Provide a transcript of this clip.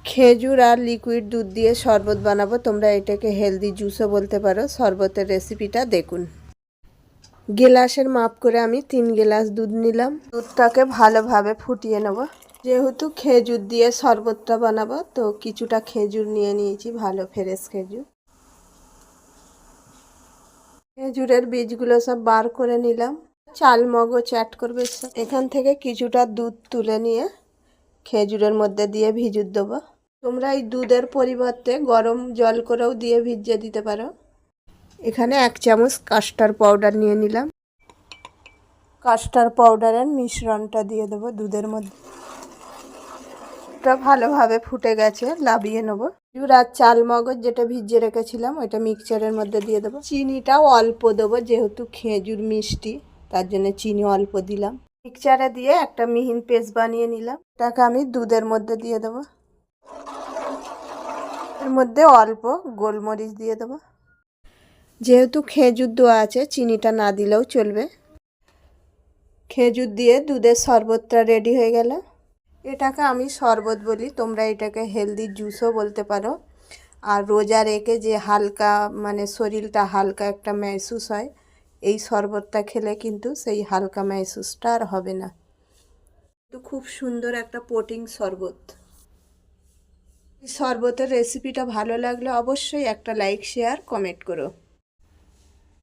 খেজুর আর লিকুইড দুধ দিয়ে শরবত বানাবো। তোমরা এটাকে হেলদি জুসও বলতে পারো। শরবতের রেসিপিটা দেখুন। গ্লাসের মাপ করে আমি 3 গ্লাস দুধ নিলাম। দুধটাকে ভালোভাবে ফুটিয়ে নেব। যেহেতু খেজুর দিয়ে শরবতটা বানাবো তো কিছুটা খেজুর নিয়ে নিয়েছি, ভালো ফ্রেশ খেজুর। খেজুরের বীজগুলো সব বার করে নিলাম। চাল মগজ অ্যাড করবে। এখান থেকে কিছুটা দুধ তুলে নিয়ে খেজুরের মধ্যে দিয়ে ভিজিয়ে দেবো। তোমরা এই দুধের পরিবর্তে গরম জল করেও দিয়ে ভিজিয়ে দিতে পারো। এখানে 1 চামচ কাস্টার্ড পাউডার নিয়ে নিলাম। কাস্টার্ড পাউডারের মিশ্রণটা দিয়ে দেবো দুধের মধ্যে। এটা ভালোভাবে ফুটে গেছে, লাবিয়ে নেবো। খেজুর আর চাল মগজ যেটা ভিজিয়ে রেখেছিলাম ওইটা মিক্সচারের মধ্যে দিয়ে দেবো। চিনিটাও অল্প দেবো, যেহেতু খেজুর মিষ্টি তার জন্য চিনি অল্প দিলাম। মিক্সচারে দিয়ে একটা মিহিন পেস্ট বানিয়ে নিলাম। এটাকে আমি দুধের মধ্যে দিয়ে দেবো। এর মধ্যে অল্প গোলমরিচ দিয়ে দেবো। যেহেতু খেজুর দেওয়া আছে চিনিটা না দিলেও চলবে। খেজুর দিয়ে দুধের শরবতটা রেডি হয়ে গেল। এটাকে আমি শরবত বলি, তোমরা এটাকে হেলদি জুসও বলতে পারো। আর রোজা রেখে যে হালকা মানে শরীরটা হালকা একটা মেহসুস হয়, এই শরবতটা খেলে কিন্তু সেই হালকা মেহসুসটা আর হবে না। তো খুব সুন্দর একটা প্রোটিন শরবত। এই শরবতের রেসিপিটা ভালো লাগলে অবশ্যই একটা লাইক শেয়ার কমেন্ট করো।